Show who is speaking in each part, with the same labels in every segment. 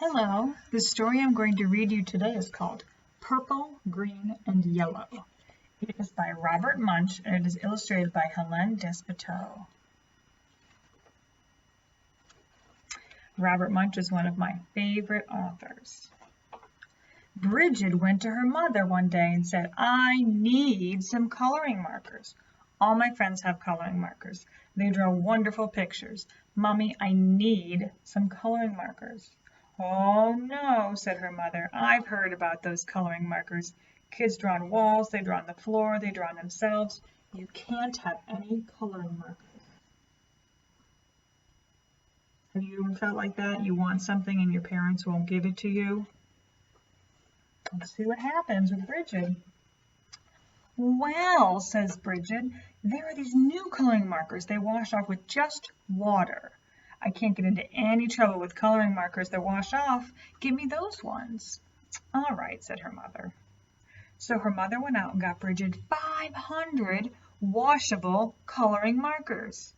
Speaker 1: Hello, the story I'm going to read you today is called Purple, Green, and Yellow. It is by Robert Munsch and it is illustrated by Hélène Desputeaux. Robert Munsch is one of my favorite authors. Brigid went to her mother one day and said, "I need some coloring markers. All my friends have coloring markers. They draw wonderful pictures. Mommy, I need some coloring markers." "Oh no," said her mother. "I've heard about those coloring markers. Kids draw on walls, they draw on the floor, they draw on themselves. You can't have any coloring markers." Have you ever felt like that? You want something and your parents won't give it to you? Let's see what happens with Brigid. "Well," says Brigid, "there are these new coloring markers. They wash off with just water. I can't get into any trouble with coloring markers that wash off. Give me those ones." "All right," said her mother. So her mother went out and got Brigid 500 washable coloring markers.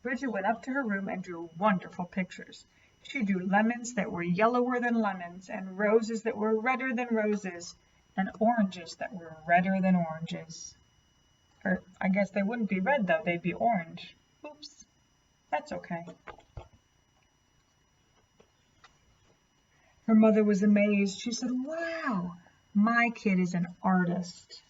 Speaker 1: Brigid went up to her room and drew wonderful pictures. She drew lemons that were yellower than lemons, and roses that were redder than roses, and oranges that were redder than oranges. Or I guess they wouldn't be red though, they'd be orange. Oops, that's okay. Her mother was amazed. She said, "Wow, my kid is an artist."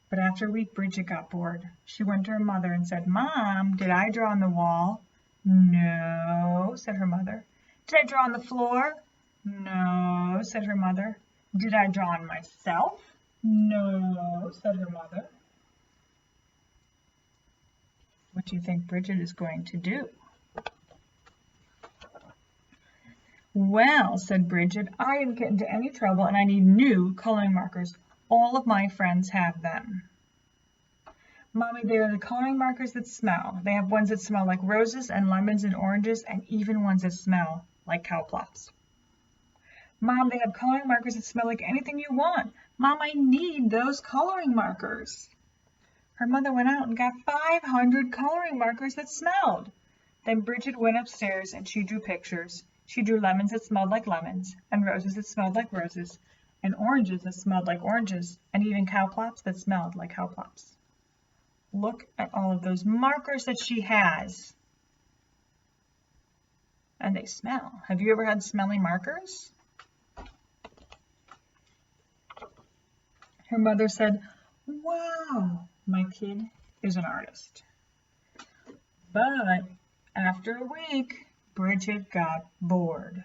Speaker 1: But after a week, Brigid got bored. She went to her mother and said, "Mom, did I draw on the wall?" "No," said her mother. "Did I draw on the floor?" "No," said her mother. "Did I draw on myself?" "No," said her mother. What do you think Brigid is going to do? "Well," said Brigid, "I didn't get into any trouble and I need new coloring markers. All of my friends have them." "Mommy, they are the coloring markers that smell. They have ones that smell like roses and lemons and oranges and even ones that smell like cow plops." "Mom, they have coloring markers that smell like anything you want. Mom, I need those coloring markers." Her mother went out and got 500 coloring markers that smelled. Then Brigid went upstairs and she drew pictures. She drew lemons that smelled like lemons, and roses that smelled like roses, and oranges that smelled like oranges, and even cow plops that smelled like cow plops. Look at all of those markers that she has. And they smell. Have you ever had smelly markers? Her mother said, "Wow, my kid is an artist." But after a week, Brigid got bored.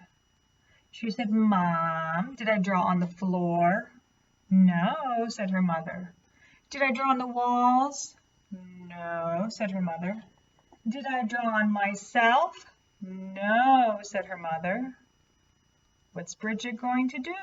Speaker 1: She said, "Mom, did I draw on the floor?" "No," said her mother. "Did I draw on the walls?" "No," said her mother. "Did I draw on myself?" "No," said her mother. What's Brigid going to do?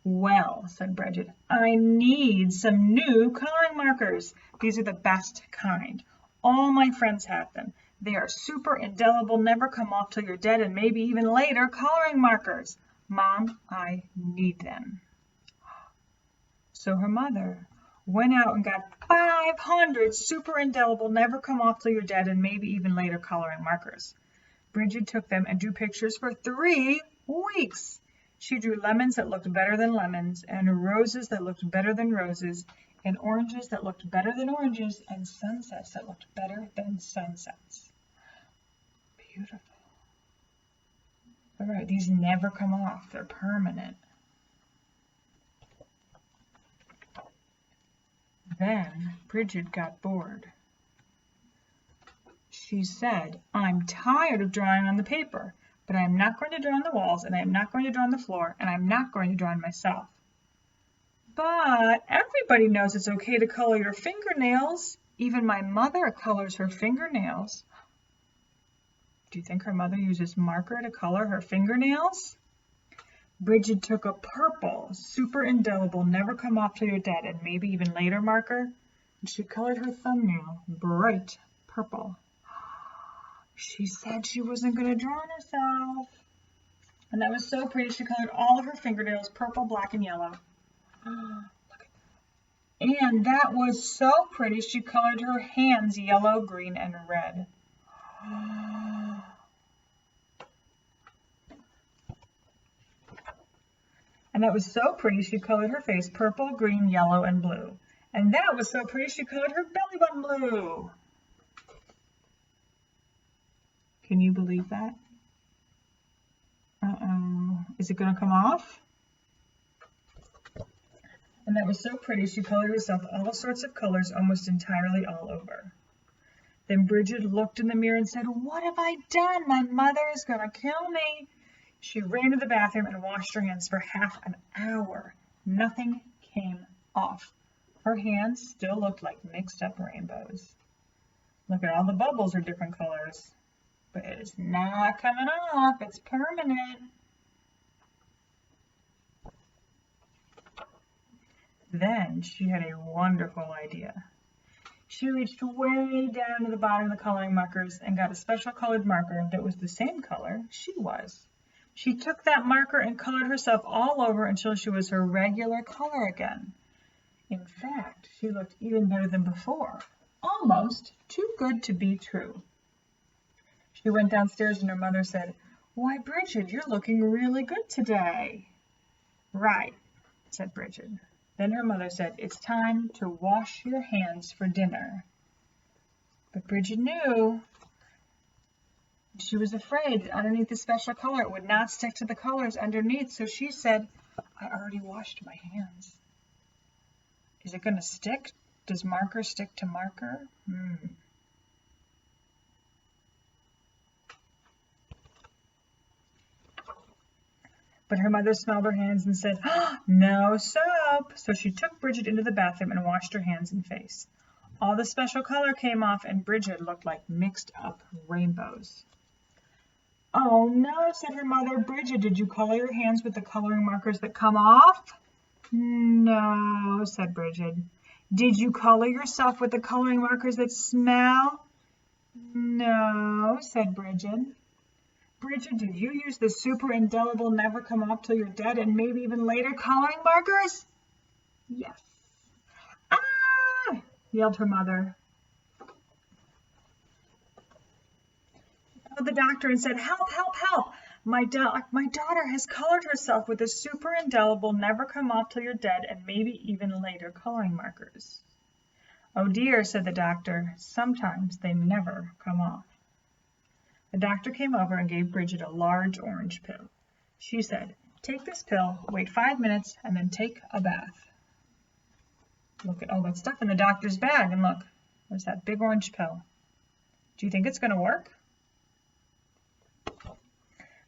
Speaker 1: "Well," said Brigid, "I need some new coloring markers. These are the best kind. All my friends have them. They are super indelible, never come off till you're dead, and maybe even later coloring markers. Mom, I need them." So her mother went out and got 500 super indelible, never come off till you're dead, and maybe even later coloring markers. Brigid took them and drew pictures for 3 weeks. She drew lemons that looked better than lemons, and roses that looked better than roses, and oranges that looked better than oranges, and sunsets that looked better than sunsets. Beautiful. All right, these never come off. They're permanent. Then Brigid got bored. She said, "I'm tired of drawing on the paper, but I am not going to draw on the walls, and I am not going to draw on the floor, and I'm not going to draw on myself." "But everybody knows it's okay to color your fingernails. Even my mother colors her fingernails." Do you think her mother uses marker to color her fingernails? Brigid took a purple, super indelible, never come off till you're dead, and maybe even later marker, and she colored her thumbnail bright purple. She said she wasn't going to draw on herself. And that was so pretty. She colored all of her fingernails purple, black, and yellow. Look at that. And that was so pretty. She colored her hands yellow, green, and red. And that was so pretty, she colored her face purple, green, yellow, and blue. And that was so pretty, she colored her belly button blue. Can you believe that? Uh-oh. Is it going to come off? And that was so pretty, she colored herself all sorts of colors almost entirely all over. Then Brigid looked in the mirror and said, "What have I done? My mother is going to kill me." She ran to the bathroom and washed her hands for half an hour. Nothing came off. Her hands still looked like mixed up rainbows. Look at all the bubbles are different colors. But it is not coming off. It's permanent. Then she had a wonderful idea. She reached way down to the bottom of the coloring markers and got a special colored marker that was the same color she was. She took that marker and colored herself all over until she was her regular color again. In fact, she looked even better than before. Almost too good to be true. She went downstairs and her mother said, "Why, Brigid, you're looking really good today." "Right," said Brigid. Then her mother said, "It's time to wash your hands for dinner." But Brigid knew. She was afraid that underneath the special color it would not stick to the colors underneath, so she said, "I already washed my hands." Is it going to stick? Does marker stick to marker? But her mother smelled her hands and said, "No soap." So she took Brigid into the bathroom and washed her hands and face. All the special color came off and Brigid looked like mixed up rainbows. "Oh no," said her mother. "Brigid, did you color your hands with the coloring markers that come off?" "No," said Brigid. "Did you color yourself with the coloring markers that smell?" "No," said Brigid. "Brigid, did you use the super indelible never come off till you're dead and maybe even later coloring markers?" "Yes." "Ah!" yelled her mother. She called the doctor and said, "Help, help, help. My daughter has colored herself with the super indelible never come off till you're dead and maybe even later coloring markers." "Oh dear," said the doctor. "Sometimes they never come off." The doctor came over and gave Brigid a large orange pill. She said, "Take this pill, wait 5 minutes, and then take a bath." Look at all that stuff in the doctor's bag, and look, there's that big orange pill. Do you think it's going to work?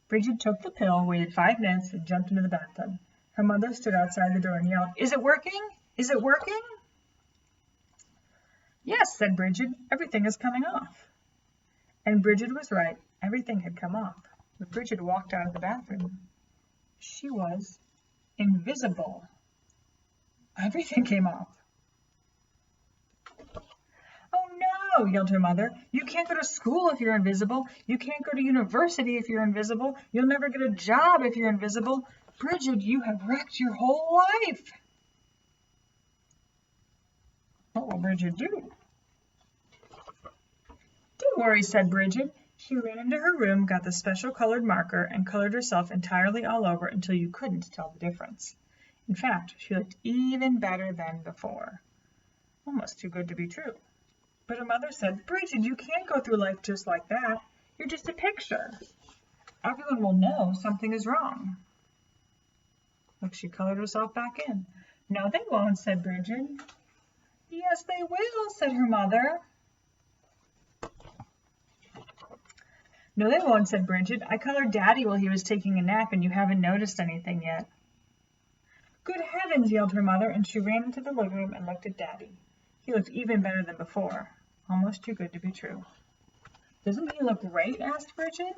Speaker 1: Brigid took the pill, waited 5 minutes, and jumped into the bathtub. Her mother stood outside the door and yelled, "Is it working? Is it working?" "Yes," said Brigid, "everything is coming off." And Brigid was right. Everything had come off. When Brigid walked out of the bathroom, she was invisible. Everything came off. "Oh no," yelled her mother. "You can't go to school if you're invisible. You can't go to university if you're invisible. You'll never get a job if you're invisible. Brigid, you have wrecked your whole life." What will Brigid do? "Don't worry," said Brigid. She ran into her room, got the special colored marker, and colored herself entirely all over until you couldn't tell the difference. In fact, she looked even better than before. Almost too good to be true. But her mother said, "Brigid, you can't go through life just like that. You're just a picture. Everyone will know something is wrong." Look, she colored herself back in. "No, they won't," said Brigid. "Yes, they will," said her mother. "No, they won't," said Brigid. "I colored Daddy while he was taking a nap, and you haven't noticed anything yet." "Good heavens," yelled her mother, and she ran into the living room and looked at Daddy. He looked even better than before. Almost too good to be true. "Doesn't he look great?" asked Brigid.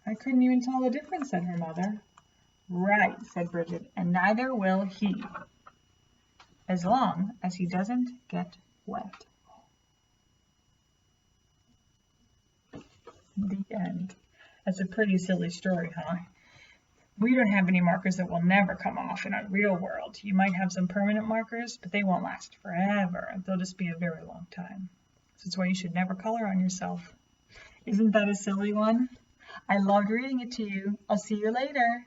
Speaker 1: "I couldn't even tell the difference," said her mother. "Right," said Brigid, "and neither will he, as long as he doesn't get wet." The end. That's a pretty silly story, huh? We don't have any markers that will never come off in our real world. You might have some permanent markers, but they won't last forever. They'll just be a very long time. So that's why you should never color on yourself. Isn't that a silly one? I loved reading it to you. I'll see you later.